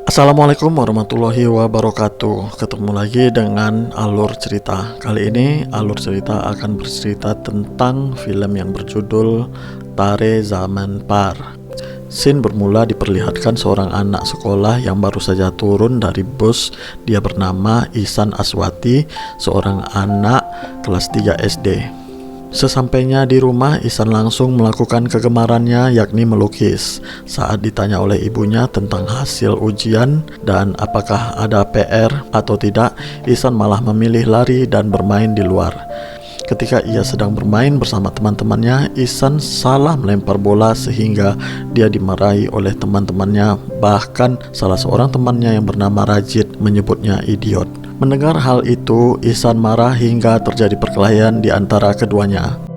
Assalamualaikum warahmatullahi wabarakatuh. Ketemu lagi dengan Alur Cerita. Kali ini Alur Cerita akan bercerita tentang film yang berjudul Tare Zaman Par. Scene bermula diperlihatkan seorang anak sekolah yang baru saja turun dari bus. Dia bernama Ihsan Aswati, seorang anak kelas 3 SD. Sesampainya di rumah, Ihsan langsung melakukan kegemarannya, yakni melukis. Saat ditanya oleh ibunya tentang hasil ujian dan apakah ada PR atau tidak, Ihsan malah memilih lari dan bermain di luar. Ketika ia sedang bermain bersama teman-temannya, Ihsan salah melempar bola sehingga dia dimarahi oleh teman-temannya. Bahkan salah seorang temannya yang bernama Rajid menyebutnya idiot. Mendengar hal itu, Ihsan marah hingga terjadi perkelahian di antara keduanya.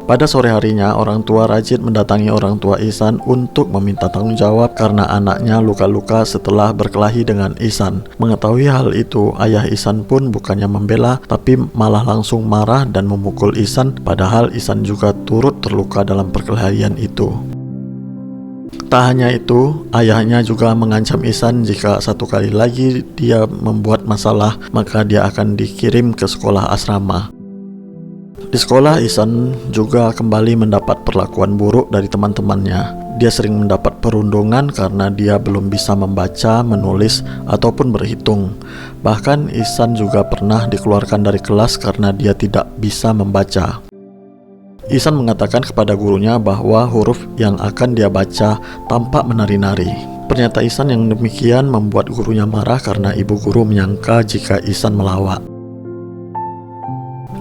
Pada sore harinya, orang tua Rajid mendatangi orang tua Ihsan untuk meminta tanggung jawab karena anaknya luka-luka setelah berkelahi dengan Ihsan. Mengetahui hal itu, ayah Ihsan pun bukannya membela, tapi malah langsung marah dan memukul Ihsan, padahal Ihsan juga turut terluka dalam perkelahian itu. Tak hanya itu, ayahnya juga mengancam Ihsan jika satu kali lagi dia membuat masalah, maka dia akan dikirim ke sekolah asrama. Di sekolah, Ihsan juga kembali mendapat perlakuan buruk dari teman-temannya. Dia sering mendapat perundungan karena dia belum bisa membaca, menulis, ataupun berhitung. Bahkan Ihsan juga pernah dikeluarkan dari kelas karena dia tidak bisa membaca. Ihsan mengatakan kepada gurunya bahwa huruf yang akan dia baca tampak menari-nari. Pernyataan Ihsan yang demikian membuat gurunya marah karena ibu guru menyangka jika Ihsan melawak.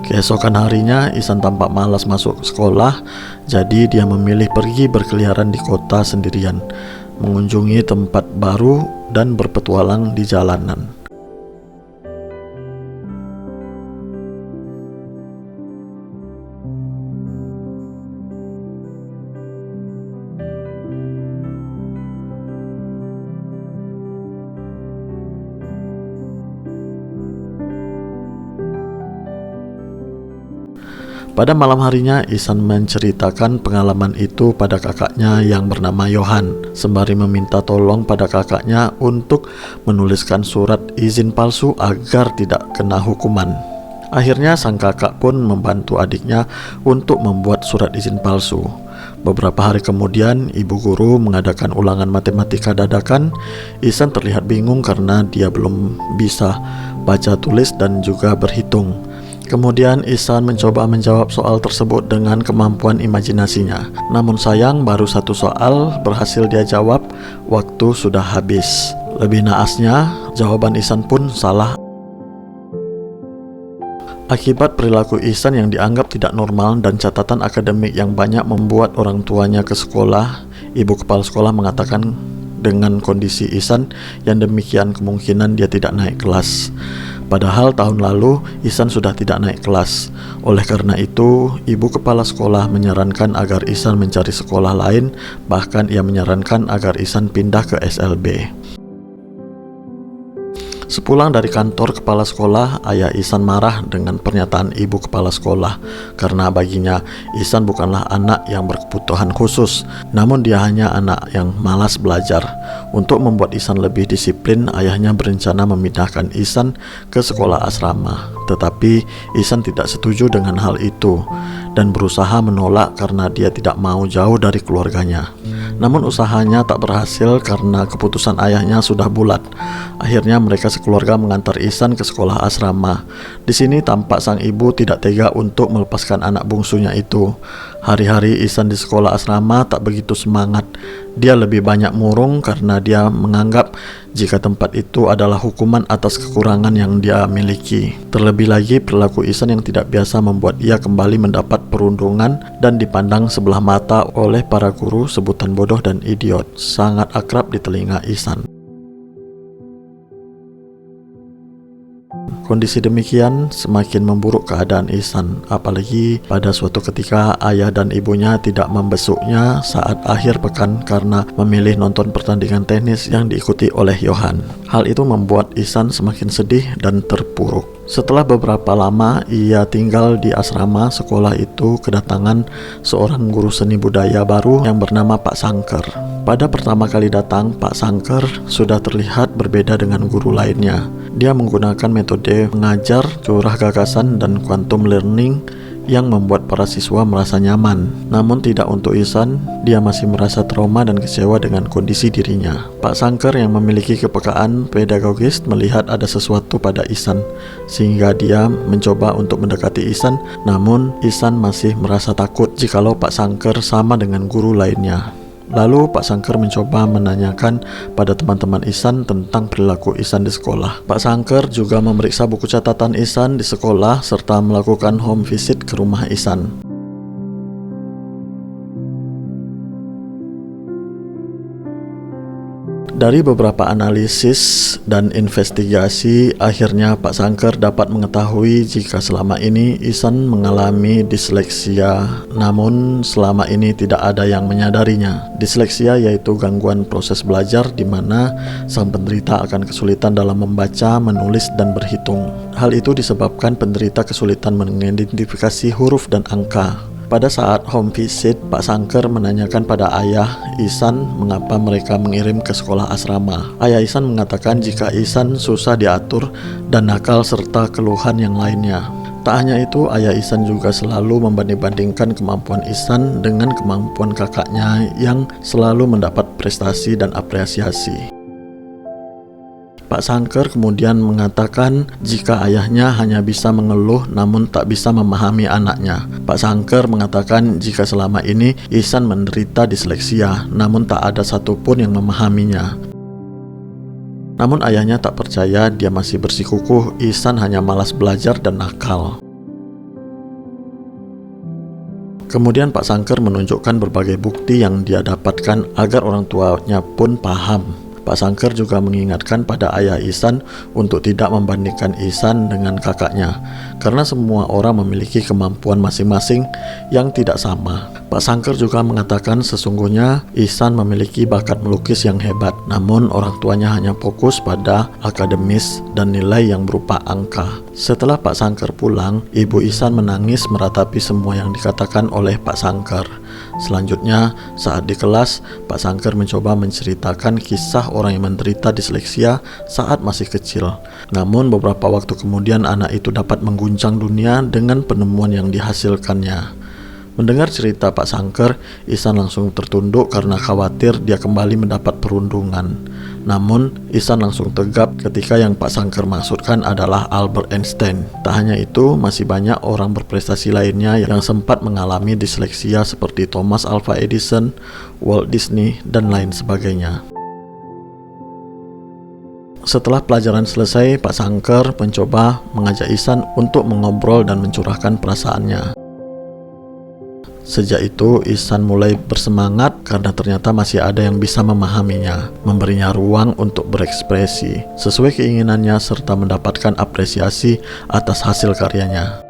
Keesokan harinya, Ihsan tampak malas masuk sekolah, jadi dia memilih pergi berkeliaran di kota sendirian, mengunjungi tempat baru dan berpetualang di jalanan. Pada malam harinya, Ihsan menceritakan pengalaman itu pada kakaknya yang bernama Yohan, sembari meminta tolong pada kakaknya untuk menuliskan surat izin palsu agar tidak kena hukuman. Akhirnya sang kakak pun membantu adiknya untuk membuat surat izin palsu. Beberapa hari kemudian, ibu guru mengadakan ulangan matematika dadakan. Ihsan terlihat bingung karena dia belum bisa baca tulis dan juga berhitung. Kemudian Ihsan mencoba menjawab soal tersebut dengan kemampuan imajinasinya. Namun sayang, baru satu soal berhasil dia jawab, waktu sudah habis. Lebih naasnya, jawaban Ihsan pun salah. Akibat perilaku Ihsan yang dianggap tidak normal dan catatan akademik yang banyak membuat orang tuanya ke sekolah, ibu kepala sekolah mengatakan dengan kondisi Ihsan yang demikian kemungkinan dia tidak naik kelas. Padahal tahun lalu Ihsan sudah tidak naik kelas. Oleh karena itu, ibu kepala sekolah menyarankan agar Ihsan mencari sekolah lain. Bahkan ia menyarankan agar Ihsan pindah ke SLB. Sepulang dari kantor kepala sekolah, ayah Ihsan marah dengan pernyataan ibu kepala sekolah karena baginya Ihsan bukanlah anak yang berkebutuhan khusus, namun dia hanya anak yang malas belajar. Untuk membuat Ihsan lebih disiplin, ayahnya berencana memindahkan Ihsan ke sekolah asrama. Tetapi Ihsan tidak setuju dengan hal itu dan berusaha menolak karena dia tidak mau jauh dari keluarganya. Namun usahanya tak berhasil karena keputusan ayahnya sudah bulat. Akhirnya mereka sekeluarga mengantar Ihsan ke sekolah asrama. Di sini tampak sang ibu tidak tega untuk melepaskan anak bungsunya itu. Hari-hari Ihsan di sekolah asrama tak begitu semangat. Dia lebih banyak murung karena dia menganggap jika tempat itu adalah hukuman atas kekurangan yang dia miliki. Terlebih lagi, perilaku Ihsan yang tidak biasa membuat ia kembali mendapat perundungan dan dipandang sebelah mata oleh para guru. Sebutan bodoh dan idiot sangat akrab di telinga Ihsan. Kondisi demikian semakin memburuk keadaan Ihsan, apalagi pada suatu ketika ayah dan ibunya tidak membesuknya saat akhir pekan karena memilih nonton pertandingan tenis yang diikuti oleh Yohan. Hal itu membuat Ihsan semakin sedih dan terpuruk. Setelah beberapa lama ia tinggal di asrama, sekolah itu kedatangan seorang guru seni budaya baru yang bernama Pak Sangker. Pada pertama kali datang, Pak Sangker sudah terlihat berbeda dengan guru lainnya. Dia menggunakan metode mengajar, curah gagasan, dan quantum learning yang membuat para siswa merasa nyaman. Namun tidak untuk Ihsan, dia masih merasa trauma dan kecewa dengan kondisi dirinya. Pak Sangker yang memiliki kepekaan pedagogis melihat ada sesuatu pada Ihsan, sehingga dia mencoba untuk mendekati Ihsan, namun Ihsan masih merasa takut jikalau Pak Sangker sama dengan guru lainnya. Lalu Pak Sangker mencoba menanyakan pada teman-teman Ihsan tentang perilaku Ihsan di sekolah. Pak Sangker juga memeriksa buku catatan Ihsan di sekolah serta melakukan home visit ke rumah Ihsan. Dari beberapa analisis dan investigasi, akhirnya Pak Sangker dapat mengetahui jika selama ini Ihsan mengalami disleksia, namun selama ini tidak ada yang menyadarinya. Disleksia yaitu gangguan proses belajar di mana sang penderita akan kesulitan dalam membaca, menulis, dan berhitung. Hal itu disebabkan penderita kesulitan mengidentifikasi huruf dan angka. Pada saat home visit, Pak Sangker menanyakan pada ayah Ihsan mengapa mereka mengirim ke sekolah asrama. Ayah Ihsan mengatakan jika Ihsan susah diatur dan nakal serta keluhan yang lainnya. Tak hanya itu, ayah Ihsan juga selalu membanding-bandingkan kemampuan Ihsan dengan kemampuan kakaknya yang selalu mendapat prestasi dan apresiasi. Pak Sangker kemudian mengatakan jika ayahnya hanya bisa mengeluh namun tak bisa memahami anaknya. Pak Sangker mengatakan jika selama ini Ihsan menderita disleksia namun tak ada satupun yang memahaminya. Namun ayahnya tak percaya, dia masih bersikukuh Ihsan hanya malas belajar dan nakal. Kemudian Pak Sangker menunjukkan berbagai bukti yang dia dapatkan agar orang tuanya pun paham. Pak Sangker juga mengingatkan pada ayah Ihsan untuk tidak membandingkan Ihsan dengan kakaknya, karena semua orang memiliki kemampuan masing-masing yang tidak sama. Pak Sangker juga mengatakan sesungguhnya Ihsan memiliki bakat melukis yang hebat, namun orang tuanya hanya fokus pada akademis dan nilai yang berupa angka. Setelah Pak Sangker pulang, ibu Ihsan menangis meratapi semua yang dikatakan oleh Pak Sangker. Selanjutnya, saat di kelas, Pak Sangker mencoba menceritakan kisah orang yang menderita disleksia saat masih kecil. Namun beberapa waktu kemudian anak itu dapat mengguncang dunia dengan penemuan yang dihasilkannya. Mendengar cerita Pak Sangker, Ihsan langsung tertunduk karena khawatir dia kembali mendapat perundungan. Namun, Ihsan langsung tegap ketika yang Pak Sangker maksudkan adalah Albert Einstein. Tak hanya itu, masih banyak orang berprestasi lainnya yang sempat mengalami disleksia seperti Thomas Alva Edison, Walt Disney, dan lain sebagainya. Setelah pelajaran selesai, Pak Sangker mencoba mengajak Ihsan untuk mengobrol dan mencurahkan perasaannya. Sejak itu, Ihsan mulai bersemangat karena ternyata masih ada yang bisa memahaminya, memberinya ruang untuk berekspresi sesuai keinginannya serta mendapatkan apresiasi atas hasil karyanya.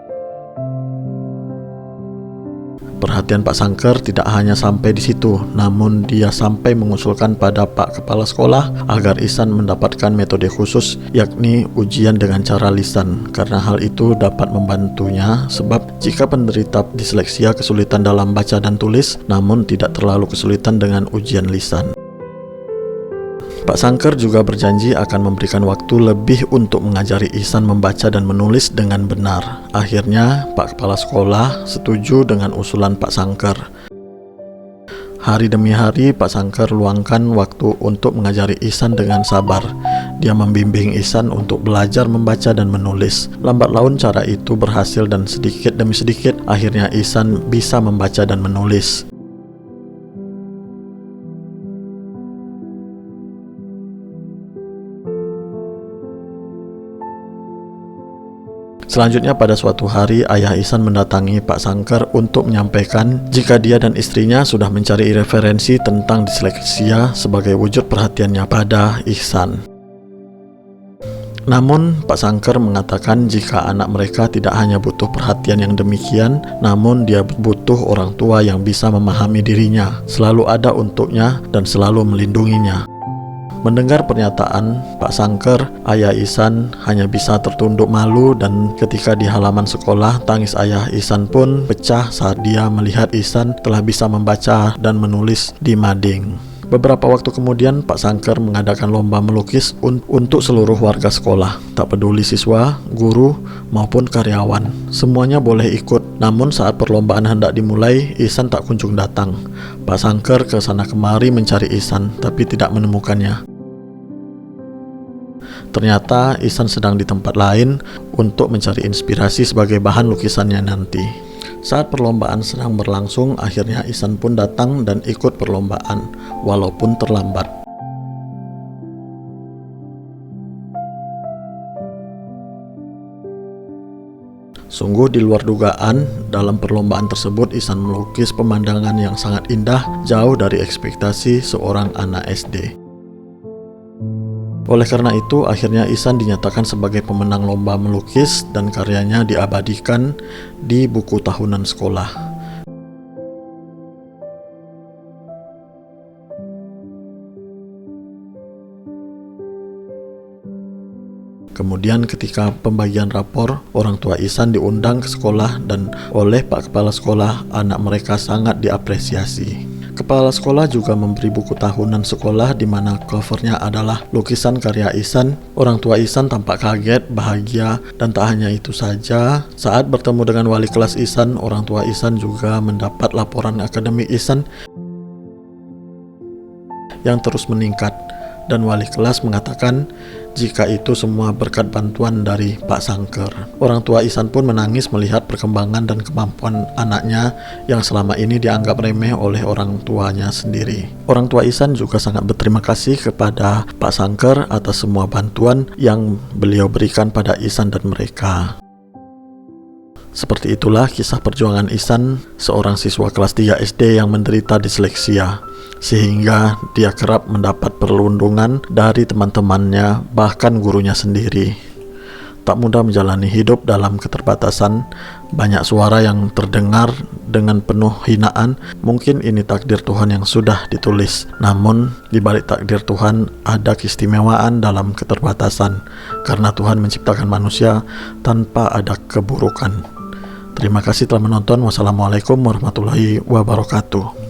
Perhatian Pak Sangker tidak hanya sampai di situ, namun dia sampai mengusulkan pada Pak Kepala Sekolah agar Ihsan mendapatkan metode khusus, yakni ujian dengan cara lisan, karena hal itu dapat membantunya sebab jika penderita disleksia kesulitan dalam baca dan tulis, namun tidak terlalu kesulitan dengan ujian lisan. Pak Sangker juga berjanji akan memberikan waktu lebih untuk mengajari Ihsan membaca dan menulis dengan benar. Akhirnya, Pak Kepala Sekolah setuju dengan usulan Pak Sangker. Hari demi hari, Pak Sangker luangkan waktu untuk mengajari Ihsan dengan sabar. Dia membimbing Ihsan untuk belajar membaca dan menulis. Lambat laun cara itu berhasil dan sedikit demi sedikit, akhirnya Ihsan bisa membaca dan menulis. Selanjutnya pada suatu hari, ayah Ihsan mendatangi Pak Sangker untuk menyampaikan jika dia dan istrinya sudah mencari referensi tentang disleksia sebagai wujud perhatiannya pada Ihsan. Namun, Pak Sangker mengatakan jika anak mereka tidak hanya butuh perhatian yang demikian, namun dia butuh orang tua yang bisa memahami dirinya, selalu ada untuknya, dan selalu melindunginya. Mendengar pernyataan Pak Sangker, ayah Ihsan hanya bisa tertunduk malu, dan ketika di halaman sekolah, tangis ayah Ihsan pun pecah saat dia melihat Ihsan telah bisa membaca dan menulis di mading. Beberapa waktu kemudian, Pak Sangker mengadakan lomba melukis untuk seluruh warga sekolah. Tak peduli siswa, guru, maupun karyawan, semuanya boleh ikut. Namun saat perlombaan hendak dimulai, Ihsan tak kunjung datang. Pak Sangker ke sana kemari mencari Ihsan, tapi tidak menemukannya. Ternyata Ihsan sedang di tempat lain untuk mencari inspirasi sebagai bahan lukisannya nanti. Saat perlombaan sedang berlangsung, akhirnya Ihsan pun datang dan ikut perlombaan, walaupun terlambat. Sungguh di luar dugaan, dalam perlombaan tersebut Ihsan melukis pemandangan yang sangat indah, jauh dari ekspektasi seorang anak SD. Oleh karena itu, akhirnya Ihsan dinyatakan sebagai pemenang lomba melukis dan karyanya diabadikan di buku tahunan sekolah. Kemudian ketika pembagian rapor, orang tua Ihsan diundang ke sekolah dan oleh Pak Kepala Sekolah, anak mereka sangat diapresiasi. Kepala sekolah juga memberi buku tahunan sekolah di mana covernya adalah lukisan karya Ihsan. Orang tua Ihsan tampak kaget, bahagia, dan tak hanya itu saja. Saat bertemu dengan wali kelas Ihsan, orang tua Ihsan juga mendapat laporan akademik Ihsan yang terus meningkat. Dan wali kelas mengatakan jika itu semua berkat bantuan dari Pak Sangker. Orang tua Ihsan pun menangis melihat perkembangan dan kemampuan anaknya yang selama ini dianggap remeh oleh orang tuanya sendiri. Orang tua Ihsan juga sangat berterima kasih kepada Pak Sangker atas semua bantuan yang beliau berikan pada Ihsan dan mereka. Seperti itulah kisah perjuangan Ihsan, seorang siswa kelas 3 SD yang menderita disleksia, sehingga dia kerap mendapat perlindungan dari teman-temannya, bahkan gurunya sendiri. Tak mudah menjalani hidup dalam keterbatasan, banyak suara yang terdengar dengan penuh hinaan. Mungkin ini takdir Tuhan yang sudah ditulis, namun di balik takdir Tuhan ada keistimewaan dalam keterbatasan, karena Tuhan menciptakan manusia tanpa ada keburukan. Terima kasih telah menonton. Wassalamualaikum warahmatullahi wabarakatuh.